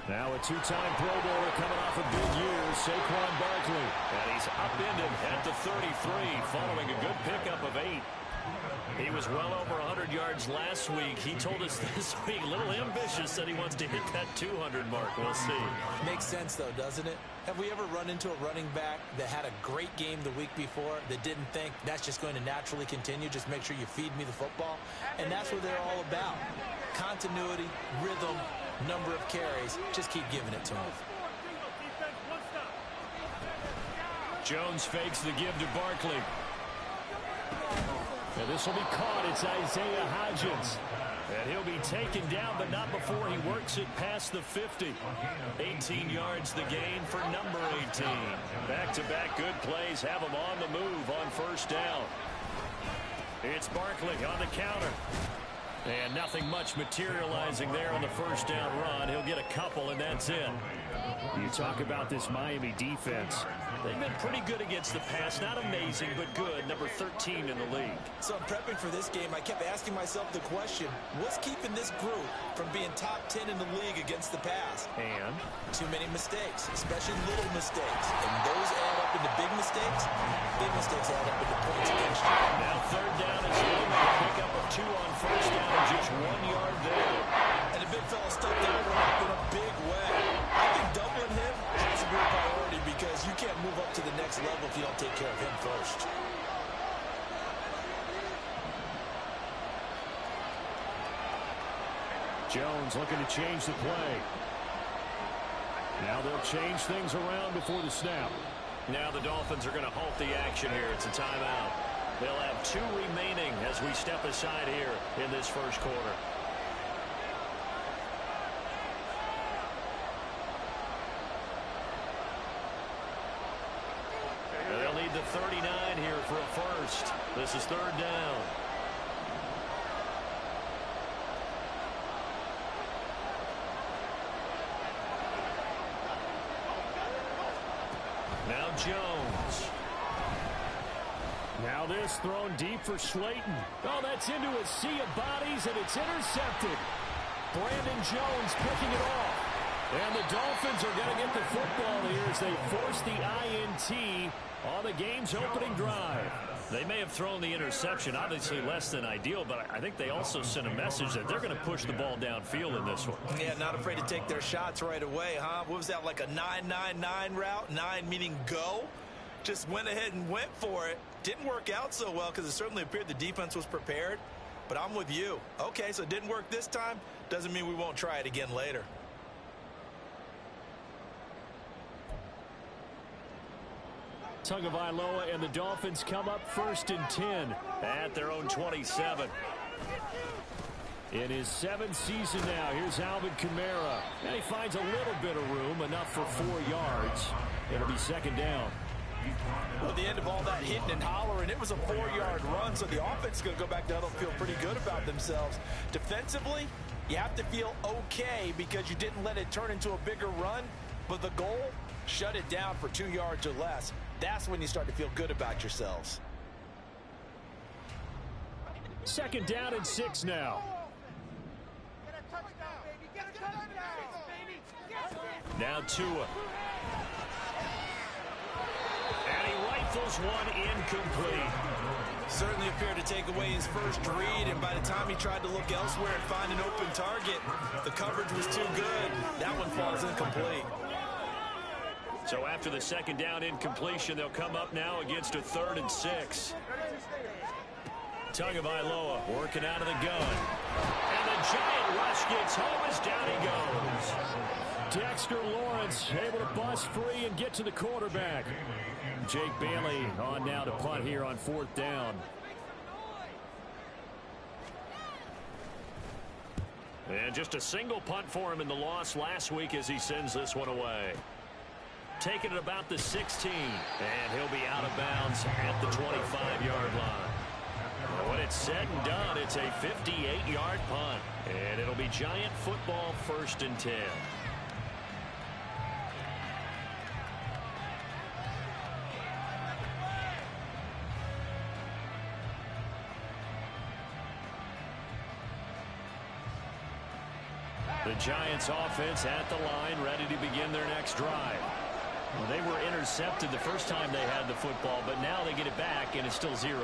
Now a two-time Pro Bowler coming off a big year, Saquon Barkley. And he's upended at the 33 following a good pickup of 8. He was well over 100 yards last week. He told us this week, a little ambitious, that he wants to hit that 200 mark. We'll see. Makes sense, though, doesn't it? Have we ever run into a running back that had a great game the week before that didn't think that's just going to naturally continue? Just make sure you feed me the football. And that's what they're all about. Continuity, rhythm, number of carries. Just keep giving it to him. Jones fakes the give to Barkley. And this will be caught. It's Isaiah Hodgins. And he'll be taken down, but not before he works it past the 50. 18 yards the gain for number 18. Back-to-back good plays have him on the move on first down. It's Barkley on the counter. And nothing much materializing there on the first down run. He'll get a couple, and that's it. You talk about this Miami defense. They've been pretty good against the pass. Not amazing, but good. Number 13 in the league. So I'm prepping for this game. I kept asking myself the question, what's keeping this group from being top 10 in the league against the pass? And? Too many mistakes, especially little mistakes. And those add up into big mistakes. Big mistakes add up into points against you. Now third down is going to pick up a 2 on first down and just 1 yard there. And the big fella stepped that one up in a big way. I think doubling him has to be a priority because you can't move up to the next level if you don't take care of him first. Jones looking to change the play. Now they'll change things around before the snap. Now the Dolphins are going to halt the action here. It's a timeout. They'll have 2 remaining as we step aside here in this first quarter. And they'll need the 39 here for a first. This is third down. Now Jones. Now this thrown deep for Slayton. Oh, that's into a sea of bodies, and it's intercepted. Brandon Jones picking it off. And the Dolphins are going to get the football here as they force the INT on the game's opening drive. They may have thrown the interception, obviously less than ideal, but I think they also sent a message that they're going to push the ball downfield in this one. Yeah, not afraid to take their shots right away, huh? What was that, like a 9-9-9 route? 9 meaning go? Just went ahead and went for it. Didn't work out so well because it certainly appeared the defense was prepared. But I'm with you. Okay, so it didn't work this time. Doesn't mean we won't try it again later. Tagovailoa and the Dolphins come up 1st and 10 at their own 27. In his 7th season now, here's Alvin Kamara. And he finds a little bit of room, enough for 4 yards. It'll be second down. Well, at the end of all that hitting and hollering, it was a 4-yard run, so the offense is going to go back down and feel pretty good about themselves. Defensively, you have to feel okay because you didn't let it turn into a bigger run, but the goal, shut it down for 2 yards or less. That's when you start to feel good about yourselves. Second down and 6 now. Now Tua. And he rifles one incomplete. Certainly appeared to take away his first read, and by the time he tried to look elsewhere and find an open target, the coverage was too good. That one falls incomplete. So after the second down incompletion, they'll come up now against a 3rd and 6. Tagovailoa working out of the gun. And the giant rush gets home as down he goes. Dexter Lawrence able to bust free and get to the quarterback. Jake Bailey on now to punt here on 4th down. And just a single punt for him in the loss last week as he sends this one away. Taking it about the 16. And he'll be out of bounds at the 25-yard line. When it's said and done, it's a 58-yard punt. And it'll be Giant football 1st and 10. The Giants offense at the line, ready to begin their next drive. Well, they were intercepted the first time they had the football, but now they get it back, and it's still 0-0.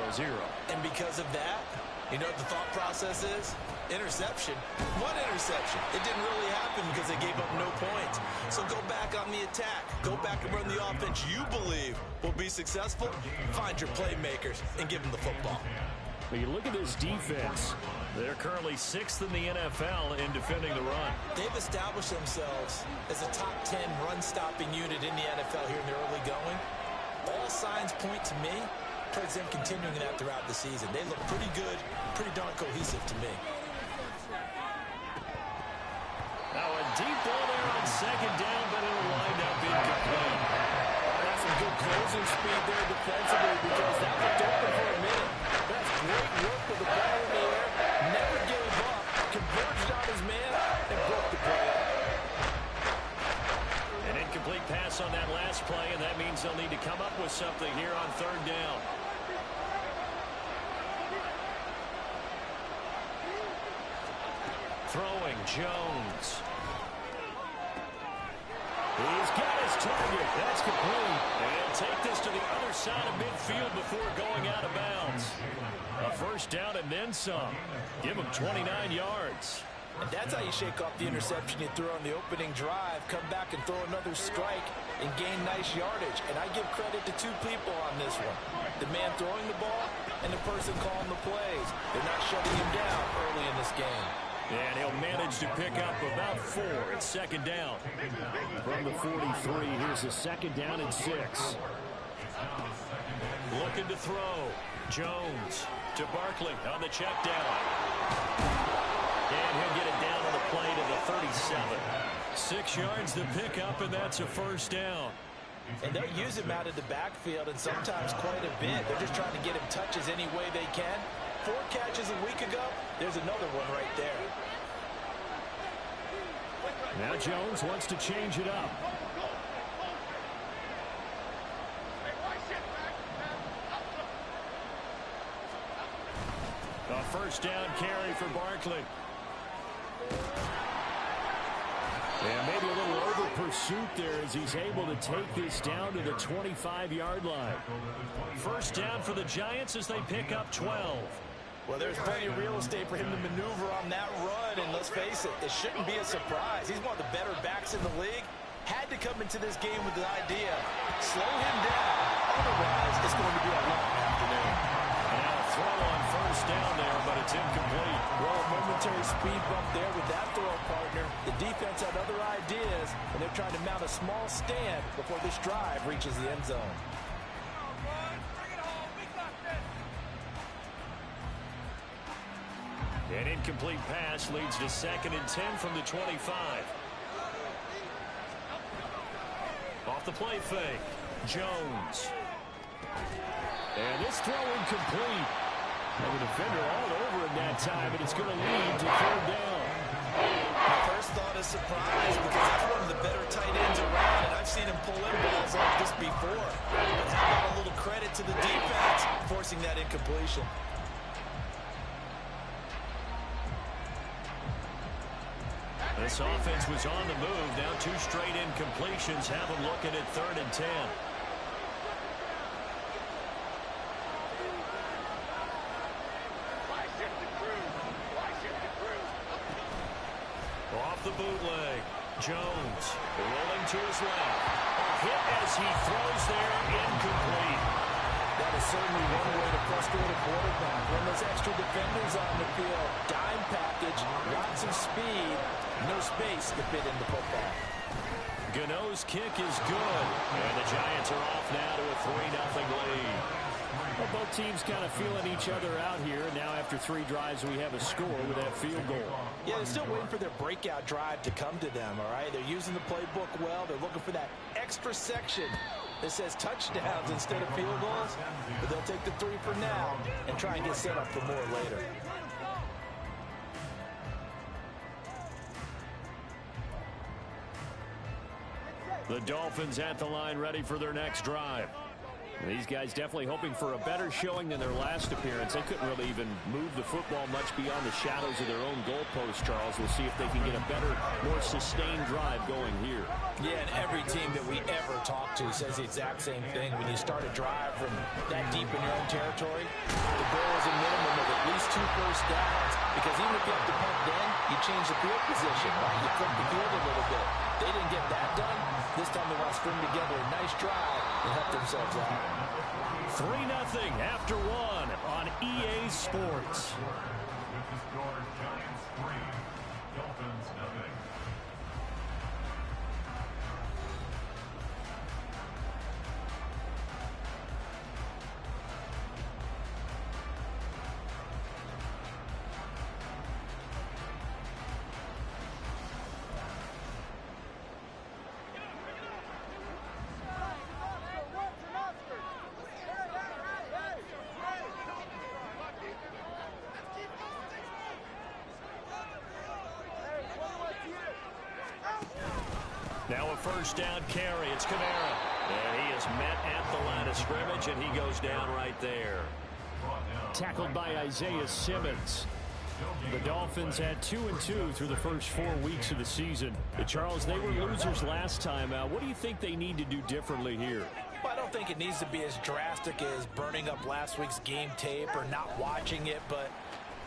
And because of that, you know what the thought process is? Interception. One interception. It didn't really happen because they gave up no points. So go back on the attack. Go back and run the offense you believe will be successful. Find your playmakers and give them the football. But you look at this defense. They're currently 6th in the NFL in defending the run. They've established themselves as a top 10 run-stopping unit in the NFL here in the early going. All signs point to me towards them continuing that throughout the season. They look pretty good, pretty darn cohesive to me. Now a deep ball there on second down, but it'll wind up incomplete. That's some good closing speed there defensively because that looked open for a minute. That's great work with the ball in the air. Never gave up, converged on his man, and broke the play up. An incomplete pass on that last play, and that means they'll need to come up with something here on third down. Throwing, Jones. He's got his target. That's complete. And he'll take this to the other side of midfield before going out of bounds. A first down and then some. Give him 29 yards. And that's how you shake off the interception you threw on the opening drive, come back and throw another strike and gain nice yardage. And I give credit to two people on this one. The man throwing the ball and the person calling the plays. They're not shutting him down early in this game. And he'll manage to pick up about 4. It's second down. From the 43, here's a second down and 6. Looking to throw. Jones to Barkley on the check down. And he'll get it down on the play to the 37. 6 yards the pickup, and that's a first down. And they'll use him out of the backfield, and sometimes quite a bit. They're just trying to get him touches any way they can. 4 catches a week ago. There's another one right there. Now Jones wants to change it up. A first down carry for Barkley. Yeah, maybe a little over pursuit there as he's able to take this down to the 25-yard line. First down for the Giants as they pick up 12. Well, there's plenty of real estate for him to maneuver on that run, and let's face it, it shouldn't be a surprise. He's one of the better backs in the league. Had to come into this game with the idea, slow him down, otherwise it's going to be a long afternoon. Now a throw on first down there, but it's incomplete. Well, a momentary speed bump there with that throw partner. The defense had other ideas, and they're trying to mount a small stand before this drive reaches the end zone. An incomplete pass leads to 2nd and 10 from the 25. Off the play fake. Jones. And this throw incomplete. And the defender all over him that time, and it's going to lead to third down. My first thought is surprise because that's one of the better tight ends around, and I've seen him pull in balls like this before. But how about a little credit to the defense forcing that incompletion? This offense was on the move. Now 2 straight incompletions have them looking at 3rd and 10. Off the bootleg. Jones rolling to his left. A hit as he throws there, incomplete. That is certainly one way to frustrate a quarterback. When those extra defenders on the field, dime package, lots of speed, no space to fit in the football. Gano's kick is good. And the Giants are off now to a 3-0 lead. Well, both teams kind of feeling each other out here. Now after 3 drives, we have a score with that field goal. Yeah, they're still waiting for their breakout drive to come to them, all right? They're using the playbook well. They're looking for that extra section that says touchdowns instead of field goals. But they'll take the 3 for now and try and get set up for more later. The Dolphins at the line ready for their next drive. These guys definitely hoping for a better showing than their last appearance. They couldn't really even move the football much beyond the shadows of their own goalpost, Charles. We'll see if they can get a better, more sustained drive going here. Yeah, and every team that we ever talk to says the exact same thing. When you start a drive from that deep in your own territory, the goal is a minimum of at least 2 first downs, because even if you have to punt then, you change the field position, right? You flip the field a little bit. They didn't get that done. This time they want to string together a nice drive and help themselves out. 3-0 after 1 on EA Sports. Now a first down carry. It's Kamara. And he is met at the line of scrimmage, and he goes down right there. Tackled by Isaiah Simmons. The Dolphins had 2-2 through the first 4 weeks of the season. Charles, they were losers last time. What do you think they need to do differently here? Well, I don't think it needs to be as drastic as burning up last week's game tape or not watching it, but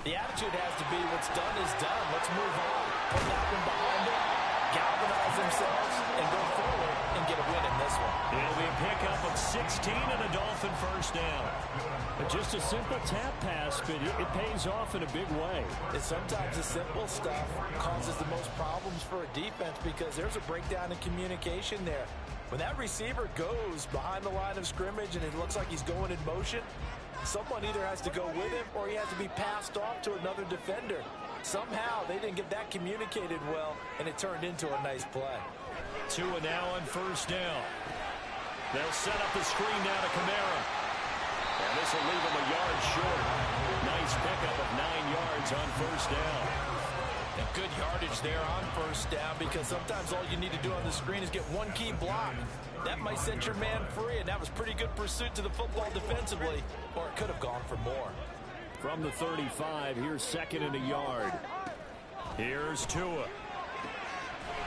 the attitude has to be what's done is done. Let's move on. Put that one behind them, galvanize themselves, and go forward and get a win in this one. It'll be a pickup of 16 and a Dolphin first down. But just a simple tap pass, but it pays off in a big way. And sometimes the simple stuff causes the most problems for a defense because there's a breakdown in communication there. When that receiver goes behind the line of scrimmage and it looks like he's going in motion, someone either has to go with him or he has to be passed off to another defender. Somehow they didn't get that communicated well, and it turned into a nice play. Tua now on first down. They'll set up the screen now to Kamara. And this will leave him a yard short. Nice pickup of 9 yards on first down. And good yardage there on first down, because sometimes all you need to do on the screen is get one key block. That might set your man free, and that was pretty good pursuit to the football defensively, or it could have gone for more. From the 35, here's second and a yard. Here's Tua.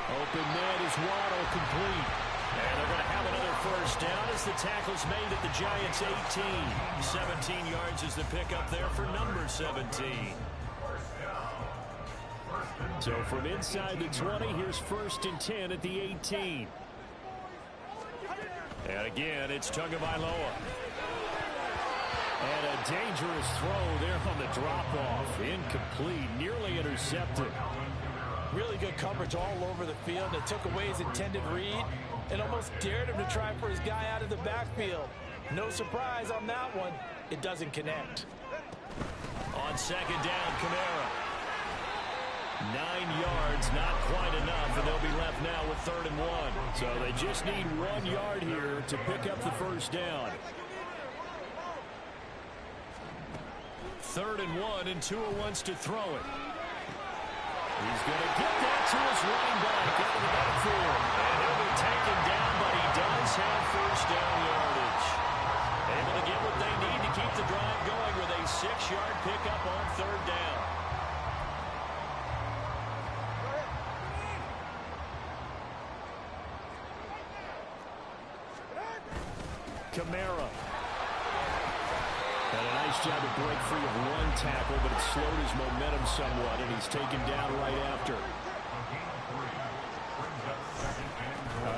Open man is Waddle, complete. And they're going to have another first down as the tackle's made at the Giants' 18. 17 yards is the pickup there for number 17. So from inside the 20, here's first and 10 at the 18. And again, it's Tagovailoa. And a dangerous throw there on the drop-off. Incomplete, nearly intercepted. Really good coverage all over the field. It took away his intended read and almost dared him to try for his guy out of the backfield. No surprise on that one. It doesn't connect. On second down, Kamara. 9 yards, not quite enough, and they'll be left now with 3rd and 1. So they just need 1 yard here to pick up the first down. 3rd and 1, and Tua wants to throw it. He's going to get that to his running back out of the backfield. And he'll be taken down, but he does have first down yardage. Able to get what they need to keep the drive going with a 6-yard pickup on 3rd down. Kamara. And a nice job to break free of one tackle, but it slowed his momentum somewhat, and he's taken down right after.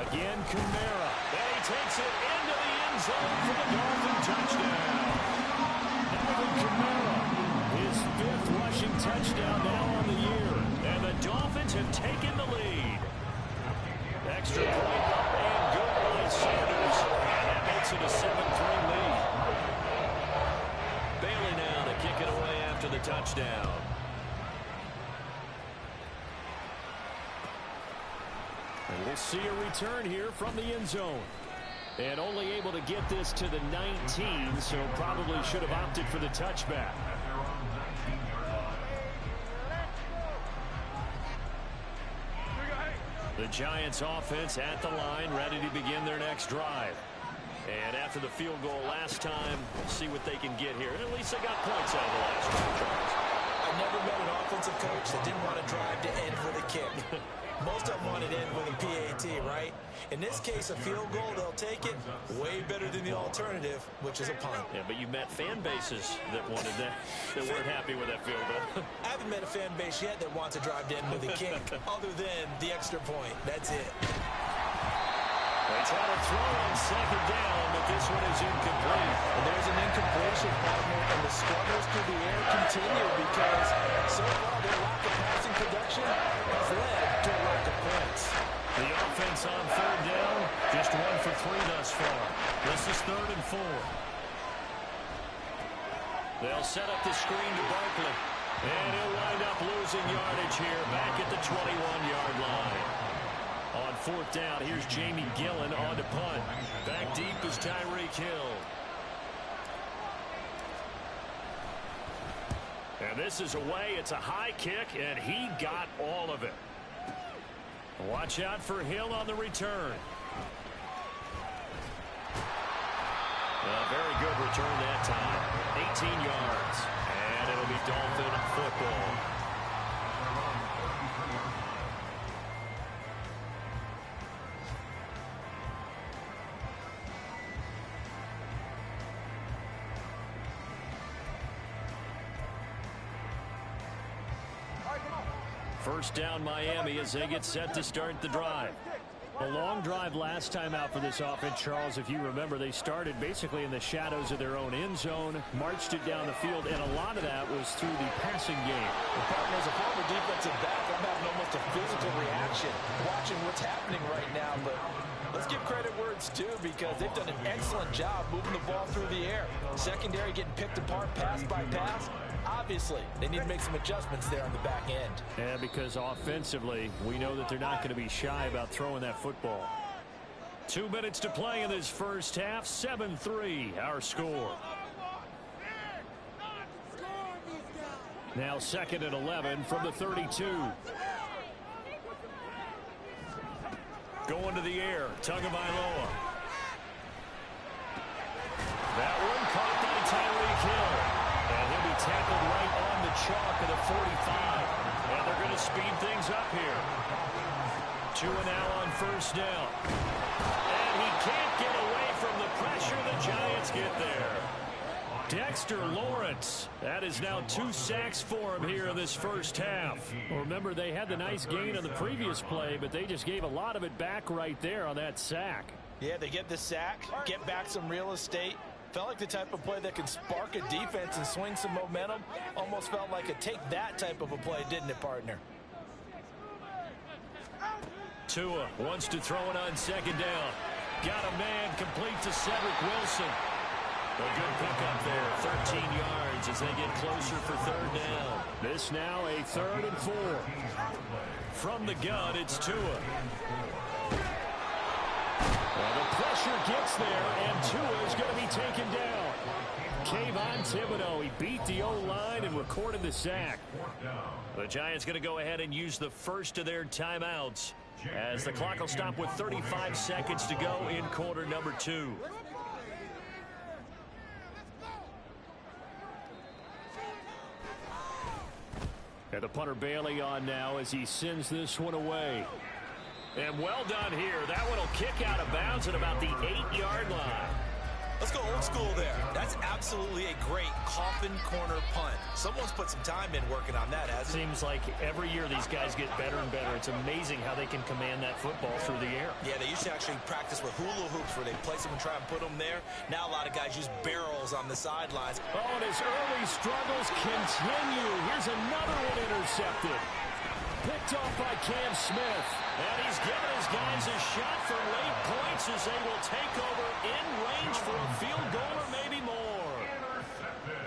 Again, Kamara. And he takes it into the end zone for the Dolphin touchdown. Alvin Kamara, his 5th rushing touchdown now on the year. And the Dolphins have taken the lead. Extra point up and good by Sanders. And that makes it a 7-3 lead. Bailey now to kick it away after the touchdown. And we'll see a return here from the end zone. And only able to get this to the 19, so probably should have opted for the touchback. The Giants offense at the line, ready to begin their next drive. And after the field goal last time, see what they can get here. And at least they got points out of the last one, Charles. I never met an offensive coach that didn't want to drive to end with a kick. Most of them want it in with a PAT, right? In this case, a field goal, they'll take it. Way better than the alternative, which is a punt. Yeah, but you met fan bases that wanted that weren't happy with that field goal. I haven't met a fan base yet that wants to drive to end with a kick, other than the extra point. That's it. They try to throw on second down, but this one is incomplete. And there's an incompletion, partner, and the struggles through the air continue because so far their lack of passing production has led to a lack of points. The offense on third down, just 1 for 3 thus far. This is 3rd and 4. They'll set up the screen to Barkley. And he'll wind up losing yardage here back at the 21-yard line. On 4th down, here's Jamie Gillen on to punt. Back deep is Tyreek Hill. And this is away. It's a high kick, and he got all of it. Watch out for Hill on the return. A very good return that time. 18 yards. And it'll be Dolphin football. First down Miami as they get set to start the drive. A long drive last time out for this offense, Charles. If you remember, they started basically in the shadows of their own end zone, marched it down the field, and a lot of that was through the passing game. The partner, as a former defensive back, I'm having almost a physical reaction watching what's happening right now. But let's give credit where it's due because they've done an excellent job moving the ball through the air. Secondary getting picked apart pass by pass. Obviously, they need to make some adjustments there on the back end. Yeah, because offensively, we know that they're not going to be shy about throwing that football. 2 minutes to play in this first half. 7-3, our score. Now 2nd and 11 from the 32. Going to the air, Tagovailoa. That one caught by Tyreek Hill. And he'll be tackled right on the chalk of the 45. And they're going to speed things up here. 2 now on first down. And he can't get away from the pressure. The Giants get there. Dexter Lawrence. That is now 2 sacks for him here in this first half. Well, remember, they had the nice gain on the previous play, but they just gave a lot of it back right there on that sack. Yeah, they get the sack, get back some real estate. Felt like the type of play that can spark a defense and swing some momentum. Almost felt like a take-that type of a play, didn't it, partner? Tua wants to throw it on second down. Got a man complete to Cedric Wilson. A good pickup there, 13 yards as they get closer for third down. This now a 3rd and 4. From the gun, it's Tua. Well, the pressure gets there, and Tua is going to be taken down. Kayvon Thibodeau, he beat the O-line and recorded the sack. The Giants going to go ahead and use the first of their timeouts as the clock will stop with 35 seconds to go in quarter number 2. And the punter Bailey on now as he sends this one away. And well done here. That one will kick out of bounds at about the 8-yard line. Let's go old school there. That's absolutely a great coffin corner punt. Someone's put some time in working on that, hasn't it? Seems like every year these guys get better and better. It's amazing how they can command that football through the air. Yeah, they used to actually practice with hula hoops where they place them and try and put them there. Now a lot of guys use barrels on the sidelines. Oh, and his early struggles continue. Here's another one intercepted. Picked off by Cam Smith. And he's given his guys a shot for late points as they will take over in range for a field goal or maybe more. Intercepted.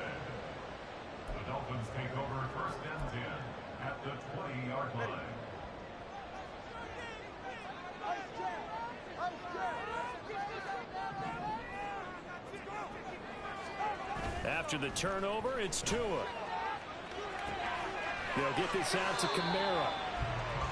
The Dolphins take over 1st and 10 at the 20-yard line. After the turnover, it's Tua. They'll get this out to Kamara.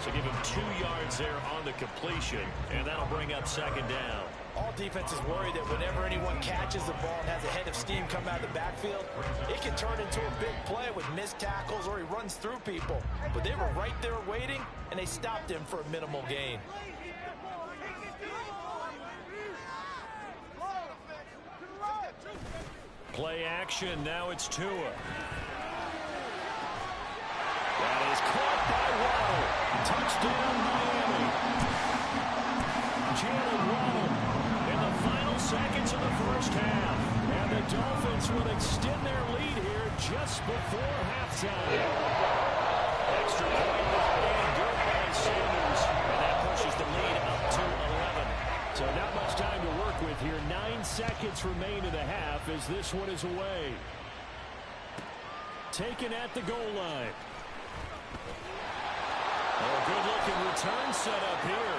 So give him 2 yards there on the completion, and that'll bring up second down. All defenses worry that whenever anyone catches the ball and has a head of steam come out of the backfield, it can turn into a big play with missed tackles or he runs through people. But they were right there waiting, and they stopped him for a minimal gain. Play action. Now it's Tua. That is caught by Waddle. Touchdown, Miami. Jalen Waddle in the final seconds of the first half. And the Dolphins will extend their lead here just before halftime. Extra point being good by Sanders. And that pushes the lead up to 11. So not much time to work with here. 9 seconds remain in the half as this one is away. Taken at the goal line. Oh, good-looking return set up here.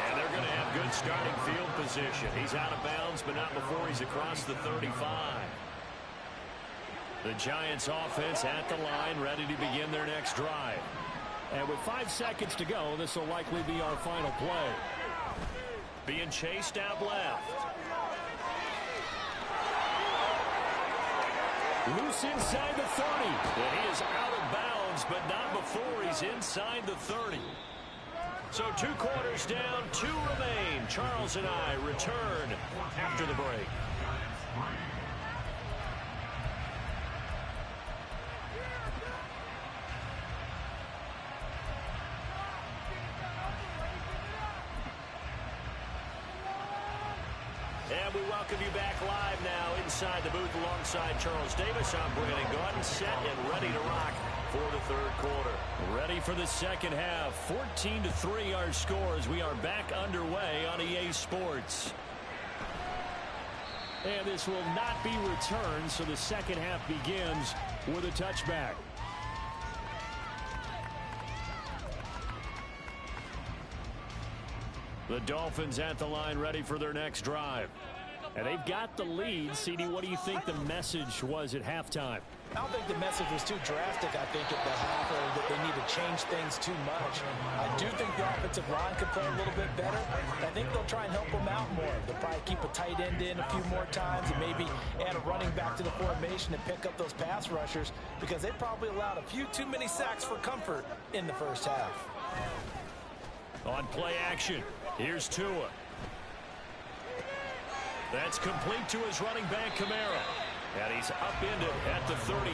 And they're going to have good starting field position. He's out of bounds, but not before he's across the 35. The Giants offense at the line, ready to begin their next drive. And with 5 seconds to go, this will likely be our final play. Being chased out left. Loose inside the 30. And he is out of bounds, but not before he's inside the 30. So 2 quarters down, 2 remain. Charles and I return after the break. And we welcome you back live now inside the booth alongside Charles Davis. I'm Brandon Gaudin, set and ready to rock for the third quarter. Ready for the second half. 14-3 our scores. We are back underway on EA Sports. And this will not be returned, so the second half begins with a touchback. The Dolphins at the line ready for their next drive. And they've got the lead. CD, what do you think the message was at halftime? I don't think the message was too drastic, I think, at the half, or that they need to change things too much. I do think the offensive line could play a little bit better. I think they'll try and help them out more. They'll probably keep a tight end in a few more times and maybe add a running back to the formation and pick up those pass rushers, because they probably allowed a few too many sacks for comfort in the first half. On play action, here's Tua. That's complete to his running back, Kamara. And he's upended at the 33,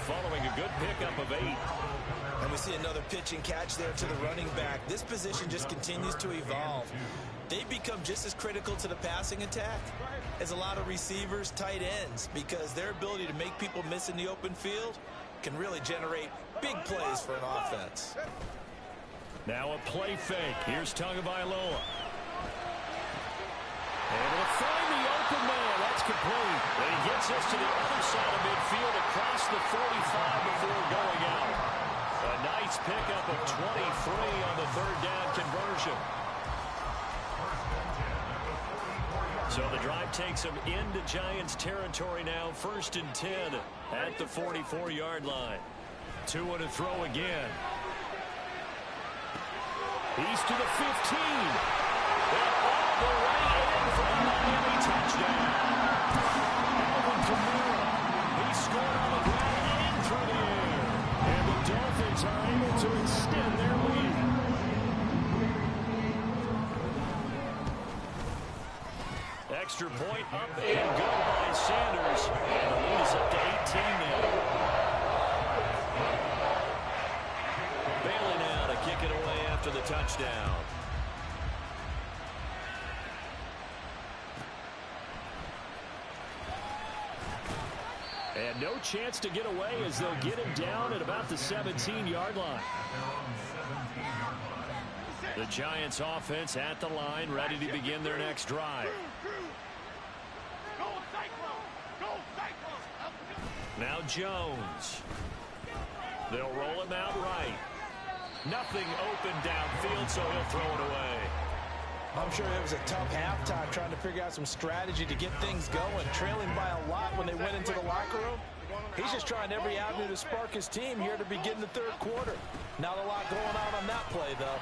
following a good pickup of 8. And we see another pitch and catch there to the running back. This position just continues to evolve. They become just as critical to the passing attack as a lot of receivers, tight ends, because their ability to make people miss in the open field can really generate big plays for an offense. Now a play fake. Here's Tagovailoa. Able to find the open man. That's complete. And he gets us to the other side of midfield across the 45 before going out. A nice pickup of 23 on the third down conversion. So the drive takes them into Giants territory now. 1st and 10 at the 44-yard line. Tua to throw again. He's to the 15. And all the way in for a Miami touchdown. Alvin Kamara. He scored on the ground and through the air. And the Dolphins are able to extend their lead. Extra point up and good by Sanders. And the lead is up to 18 now. Bailey now to kick it away after the touchdown. And no chance to get away as they'll get him down at about the 17-yard line. The Giants offense at the line, ready to begin their next drive. Now Jones. They'll roll him out right. Nothing open downfield, so he'll throw it away. I'm sure it was a tough halftime trying to figure out some strategy to get things going, trailing by a lot when they went into the locker room. He's just trying every avenue to spark his team here to begin the third quarter. Not a lot going on that play, though.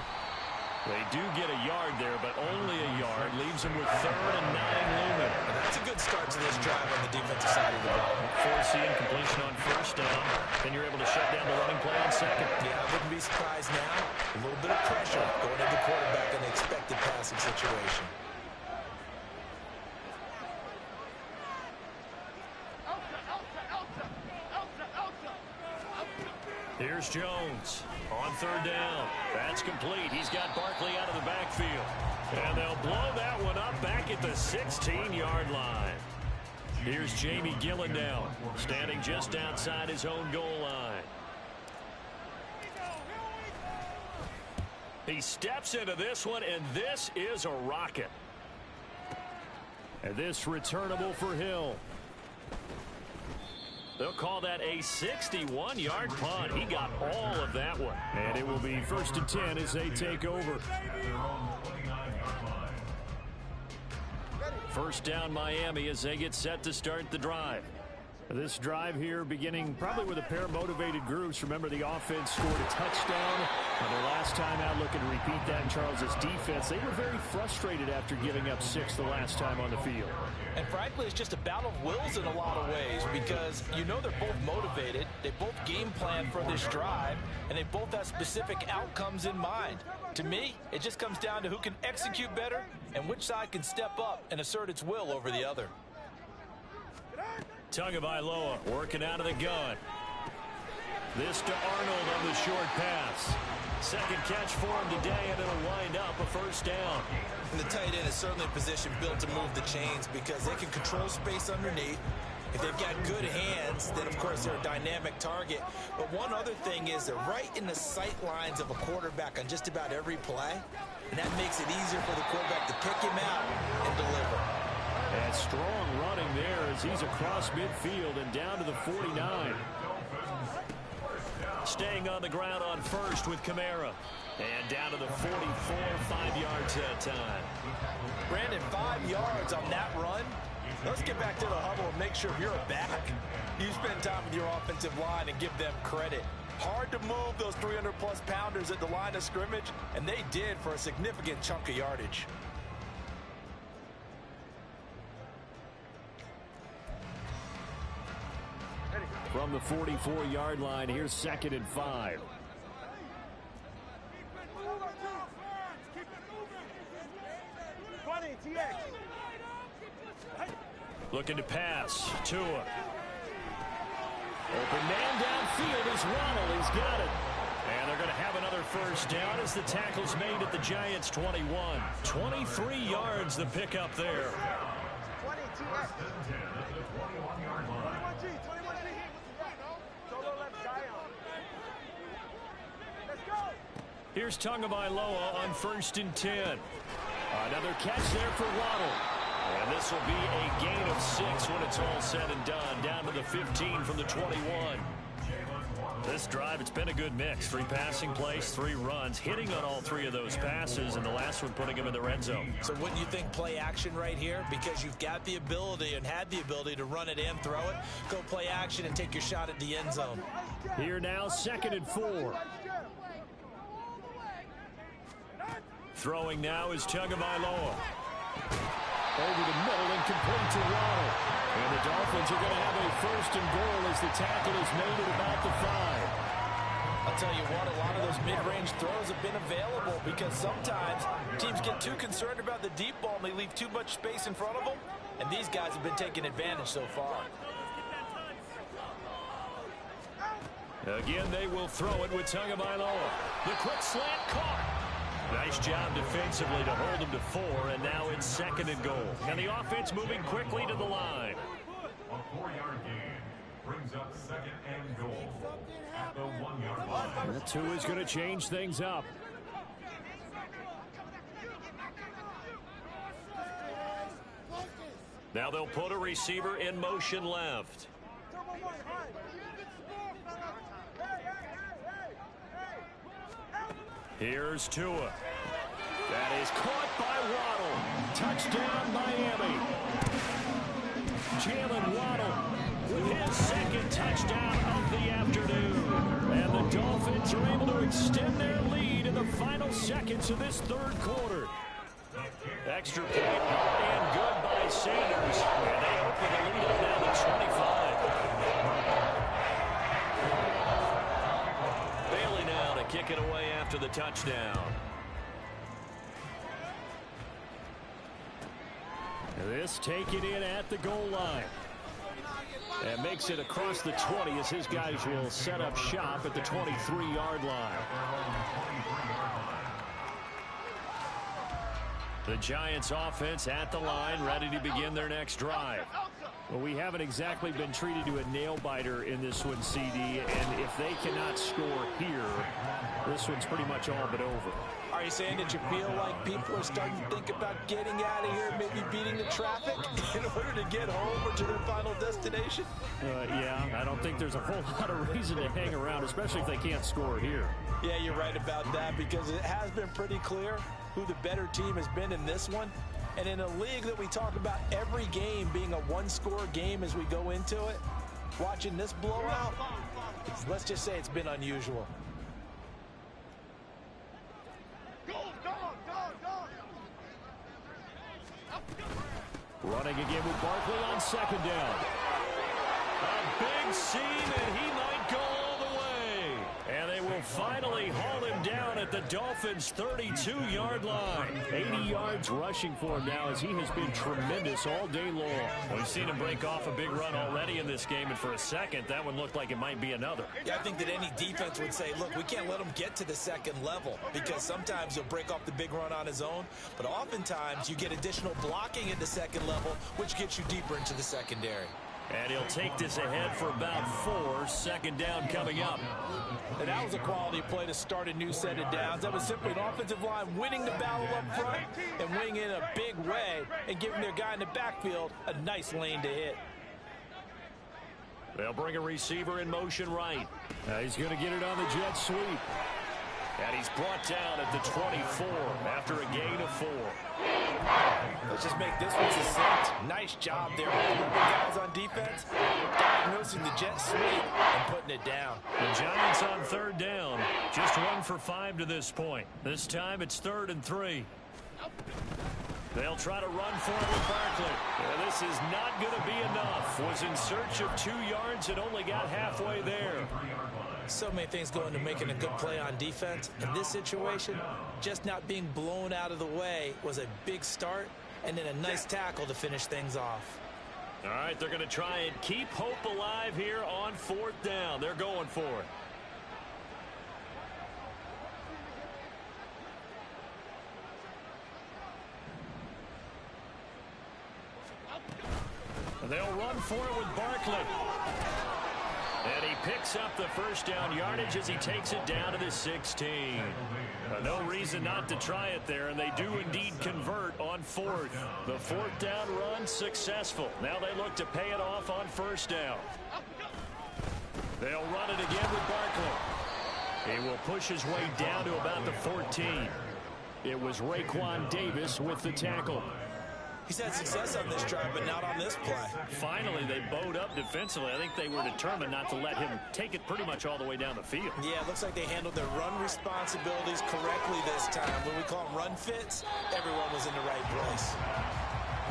They do get a yard there, but only a yard. Leaves them with 3rd and 9 looming. And that's a good start to this drive on the defensive side of the ball. Forcing completion on 1st down. Then you're able to shut down the running play on 2nd. Yeah, I wouldn't be surprised now. A little bit of pressure going into the quarterback in the expected passing situation. Here's Jones on 3rd down. That's complete. He's got Barkley out of the backfield. And they'll blow that one up back at the 16-yard line. Here's Jamie Gillen down, standing just outside his own goal line. He steps into this one, and this is a rocket. And this returnable for Hill. They'll call that a 61-yard punt. He got all of that one. And it will be 1st and 10 as they take over. 1st down Miami as they get set to start the drive. This drive here beginning probably with a pair of motivated groups. Remember, the offense scored a touchdown on their last time out. Looking to repeat that in Charles's defense. They were very frustrated after giving up 6 the last time on the field. And frankly, it's just a battle of wills in a lot of ways because you know they're both motivated. They both game plan for this drive, and they both have specific outcomes in mind. To me, it just comes down to who can execute better and which side can step up and assert its will over the other. Tagovailoa working out of the gun. This to Arnold on the short pass. 2nd catch for him today, and it'll wind up a 1st down. And the tight end is certainly a position built to move the chains because they can control space underneath. If they've got good hands, then of course they're a dynamic target. But one other thing is they're right in the sight lines of a quarterback on just about every play. And that makes it easier for the quarterback to pick him out and deliver. And strong running there as he's across midfield and down to the 49. Staying on the ground on 1st with Kamara. And down to the 44, 5 yards that time. Brandon, 5 yards on that run. Let's get back to the huddle and make sure you're back. You spend time with your offensive line and give them credit. Hard to move those 300-plus pounders at the line of scrimmage, and they did for a significant chunk of yardage. From the 44-yard line, here's 2nd and 5. Looking to pass. Tua. Open man downfield is Waddle. He's got it. And they're going to have another 1st down as the tackle's made at the Giants' 21. 23 yards the pickup there. Here's Tagovailoa on 1st and 10. Another catch there for Waddle. And this will be a gain of 6 when it's all said and done. Down to the 15 from the 21. This drive, it's been a good mix. 3 passing plays, 3 runs, hitting on all 3 of those passes, and the last one putting him in the red zone. So wouldn't you think play action right here? Because you've got the ability and had the ability to run it and throw it. Go play action and take your shot at the end zone. Here now, 2nd and 4. Throwing now is Tagovailoa. Over the middle and complete to Waddle. And the Dolphins are going to have a 1st and goal as the tackle is made at about the 5. I'll tell you what, a lot of those mid-range throws have been available because sometimes teams get too concerned about the deep ball and they leave too much space in front of them. And these guys have been taking advantage so far. Again, they will throw it with Tagovailoa. The quick slant caught. Nice job defensively to hold him to 4, and now it's 2nd and goal. And the offense moving quickly to the line. A 4-yard gain brings up 2nd and goal at the 1-yard line. That 2 is going to change things up. Now they'll put a receiver in motion left. Here's Tua. That is caught by Waddle. Touchdown, Miami. Jalen Waddle with his 2nd touchdown of the afternoon. And the Dolphins are able to extend their lead in the final seconds of this third quarter. Extra point and good by Sanders. And they open the lead up now to 25. Bailey now to kick it away after the touchdown. This taken in at the goal line. And makes it across the 20 as his guys will set up shop at the 23-yard line. The Giants offense at the line, ready to begin their next drive. Well, we haven't exactly been treated to a nail-biter in this one, CD, and if they cannot score here, this one's pretty much all but over. Are you saying that you feel like people are starting to think about getting out of here, maybe beating the traffic in order to get home or to their final destination? Yeah, I don't think there's a whole lot of reason to hang around, especially if they can't score here. Yeah, you're right about that because it has been pretty clear who the better team has been in this one. And in a league that we talk about every game being a one-score game as we go into it, watching this blowout, let's just say it's been unusual. Running again with Barkley on second down. A big seam, and he might go all the way. And they will finally haul him down at the Dolphins' 32-yard line. 80 yards rushing for him now as he has been tremendous all day long. We've seen him break off a big run already in this game, and for a second, that one looked like it might be another. Yeah, I think that any defense would say, look, we can't let him get to the second level because sometimes he'll break off the big run on his own, but oftentimes you get additional blocking at the second level, which gets you deeper into the secondary. And he'll take this ahead for about 4. Second down coming up. And that was a quality play to start a new set of downs. That was simply an offensive line winning the battle up front and winning in a big way and giving their guy in the backfield a nice lane to hit. They'll bring a receiver in motion right. He's going to get it on the jet sweep. And he's brought down at the 24 after a gain of 4. Let's just make this one succinct. Nice job there with the guys on defense, diagnosing the jet sweep and putting it down. The Giants on third down, just 1 for 5 to this point. This time it's 3rd and 3. They'll try to run for it with Barkley. Yeah, this is not going to be enough. Was in search of 2 yards and only got halfway there. So many things go into making a good play on defense. In this situation, just not being blown out of the way was a big start, and then a nice tackle to finish things off. All right, they're going to try and keep hope alive here on 4th down. They're going for it. They'll run for it with Barkley. And he picks up the first down yardage as he takes it down to the 16. No reason not to try it there, and they do indeed convert on 4th. The 4th down run successful. Now they look to pay it off on 1st down. They'll run it again with Barkley. He will push his way down to about the 14. It was Raekwon Davis with the tackle. He's had success on this drive, but not on this play. Finally, they bowed up defensively. I think they were determined not to let him take it pretty much all the way down the field. Yeah, it looks like they handled their run responsibilities correctly this time. When we call them run fits, everyone was in the right place.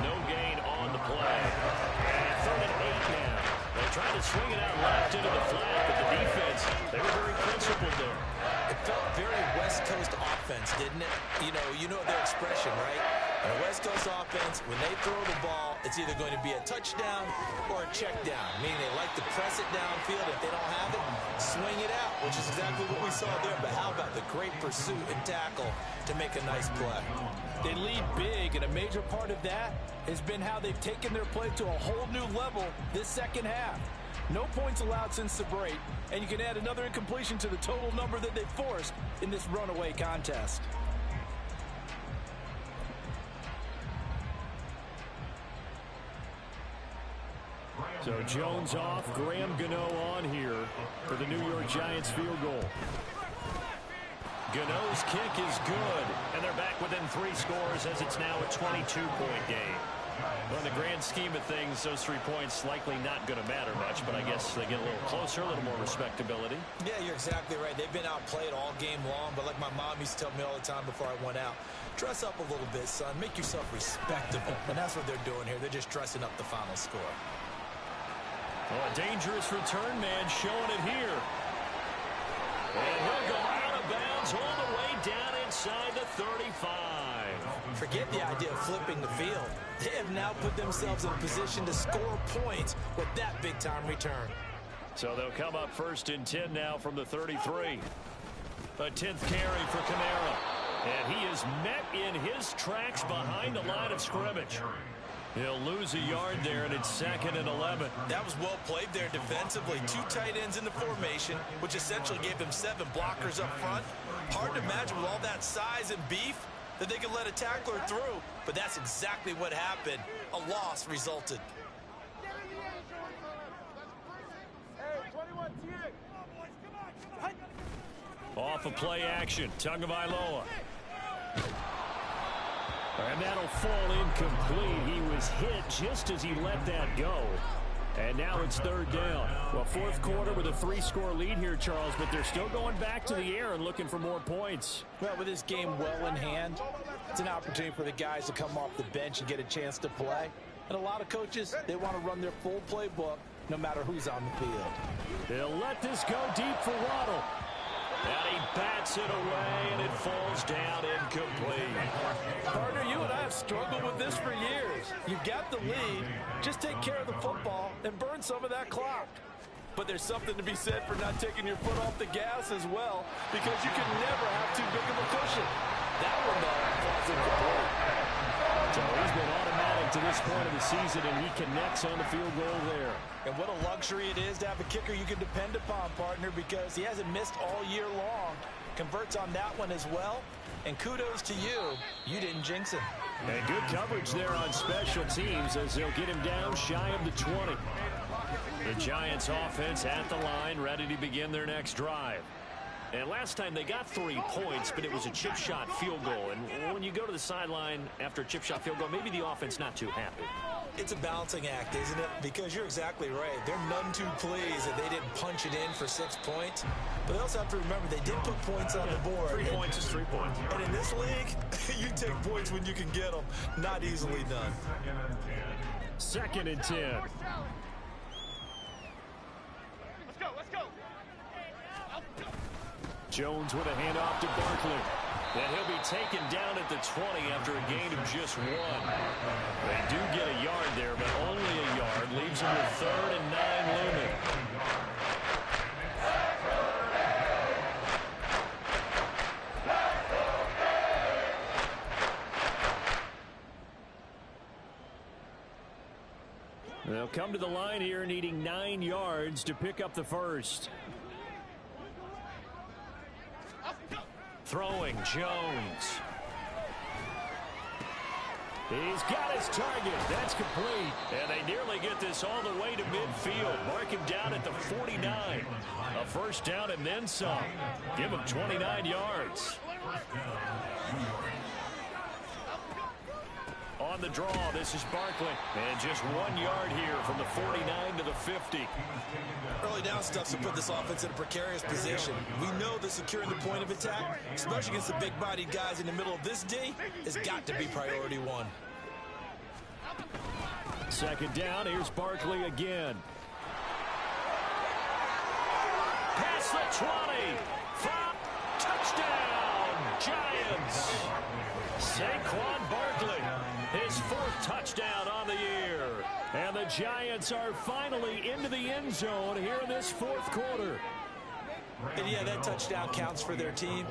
No gain on the play. And 3rd and 8 now. They tried to swing it out left into the flat, but the defense, they were very principled there. It felt very West Coast offense, didn't it? You know their expression, right? In a West Coast offense, when they throw the ball, it's either going to be a touchdown or a check down, meaning they like to press it downfield. If they don't have it, swing it out, which is exactly what we saw there. But how about the great pursuit and tackle to make a nice play? They lead big, and a major part of that has been how they've taken their play to a whole new level this second half. No points allowed since the break, and you can add another incompletion to the total number that they forced in this runaway contest. So Jones off, Graham Gano on here for the New York Giants field goal. Gano's kick is good, and they're back within 3 scores as it's now a 22-point game. Well, in the grand scheme of things, those 3 points likely not going to matter much, but I guess they get a little closer, a little more respectability. Yeah, you're exactly right. They've been outplayed all game long, but like my mom used to tell me all the time before I went out, dress up a little bit, son. Make yourself respectable. And that's what they're doing here. They're just dressing up the final score. Well, a dangerous return man showing it here. And he'll go out of bounds all the way down inside the 35. Forget the idea of flipping the field. They have now put themselves in a position to score points with that big-time return. So they'll come up 1st and 10 now from the 33. A 10th carry for Kamara. And he is met in his tracks behind the line of scrimmage. He'll lose a yard there, and it's 2nd and 11. That was well played there defensively. 2 tight ends in the formation, which essentially gave them 7 blockers up front. Hard to imagine with all that size and beef that they could let a tackler through, but that's exactly what happened. A loss resulted. Off of play action, Tagovailoa. And that'll fall incomplete. He was hit just as he let that go. And now it's 3rd down. Well, 4th quarter with a 3-score lead here, Charles, but they're still going back to the air and looking for more points. Well, with this game well in hand, it's an opportunity for the guys to come off the bench and get a chance to play. And a lot of coaches, they want to run their full playbook no matter who's on the field. They'll let this go deep for Waddle. And he bats it away, and it falls down incomplete. Partner, you and I have struggled with this for years. You got the lead. Just take care of the football and burn some of that clock. But there's something to be said for not taking your foot off the gas as well, because you can never have too big of a cushion. That one, though, falls incomplete. So he's been automatic to this point of the season, and he connects on the field goal there. And what a luxury it is to have a kicker you can depend upon, partner, because he hasn't missed all year long. Converts on that one as well. And kudos to you. You didn't jinx him. And good coverage there on special teams as they'll get him down shy of the 20. The Giants offense at the line, ready to begin their next drive. And last time they got 3 points, but it was a chip shot field goal. And when you go to the sideline after a chip shot field goal, maybe the offense not too happy. It's a balancing act, isn't it? Because you're exactly right. They're none too pleased that they didn't punch it in for 6 points. But they also have to remember they did put points on the board. 3 points is 3 points. And in this league, you take points when you can get them. Not easily done. 2nd and 10. Jones with a handoff to Barkley. And he'll be taken down at the 20 after a gain of just 1. They do get a yard there, but only a yard. Leaves them with 3rd and 9 looming. They'll come to the line here needing 9 yards to pick up the first. Throwing, Jones. He's got his target. That's complete. And they nearly get this all the way to midfield. Mark him down at the 49. A first down and then some. Give him 29 yards. On the draw, this is Barkley. And just 1 yard here from the 49 to the 50. Early down stuff to put this offense in a precarious position. We know that securing the point of attack, especially against the big-bodied guys in the middle of this D, has got to be priority 1. 2nd down, here's Barkley again. Past the 20. Touchdown, Giants. Saquon Barkley, his 4th touchdown on the year. And the Giants are finally into the end zone here in this 4th quarter. And yeah, that touchdown counts for their team,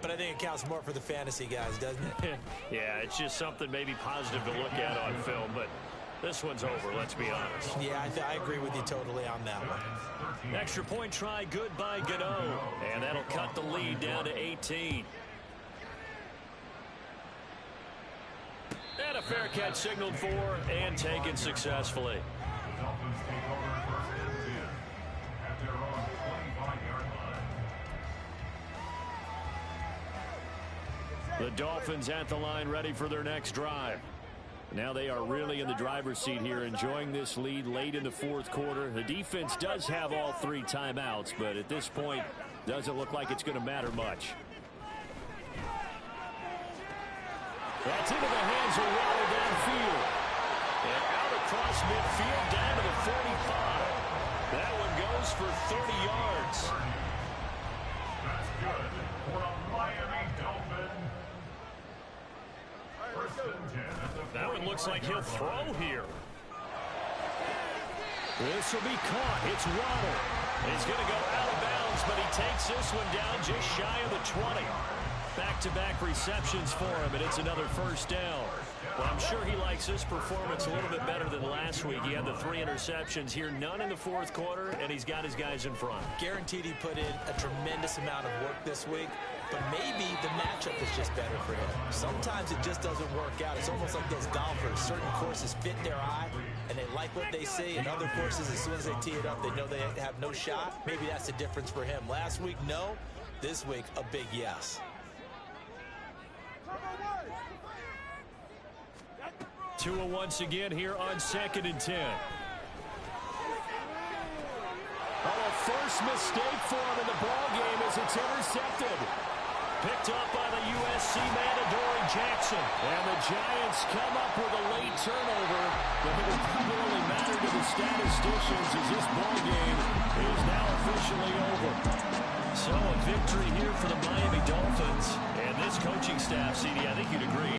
but I think it counts more for the fantasy guys, doesn't it? Yeah, it's just something maybe positive to look at on film, but this one's over, let's be honest. Yeah, I agree with you totally on that one. Extra point try good by Gano, and that'll cut the lead down to 18. And a fair catch signaled for and taken successfully. The Dolphins take over 1st and 10 at their own 25-yard line. The Dolphins at the line ready for their next drive. Now they are really in the driver's seat here, enjoying this lead late in the fourth quarter. The defense does have all 3 timeouts, but at this point, doesn't look like it's going to matter much. That's into the hands of Waddle downfield. And out across midfield down to the 45. That one goes for 30 yards. That's good for a Miami Dolphin. First and 10 at the That one looks like he'll throw here. This will be caught. It's Waddle. He's going to go out of bounds, but he takes this one down just shy of the 20. Back-to-back receptions for him, and it's another first down. Well, I'm sure he likes this performance a little bit better than last week. He had the 3 interceptions here, none in the fourth quarter, and he's got his guys in front. Guaranteed he put in a tremendous amount of work this week, but maybe the matchup is just better for him. Sometimes it just doesn't work out. It's almost like those golfers. Certain courses fit their eye, and they like what they see. And other courses, as soon as they tee it up, they know they have no shot. Maybe that's the difference for him. Last week, no. This week, a big yes. Tua once again here on 2nd and 10. Oh, first mistake for him in the ball game as it's intercepted. Picked up by the USC man, Adoree Jackson. And the Giants come up with a late turnover. But it will probably only matter to the statisticians as this ball game is now officially over. So a victory here for the Miami Dolphins. And this coaching staff, CD, I think you'd agree.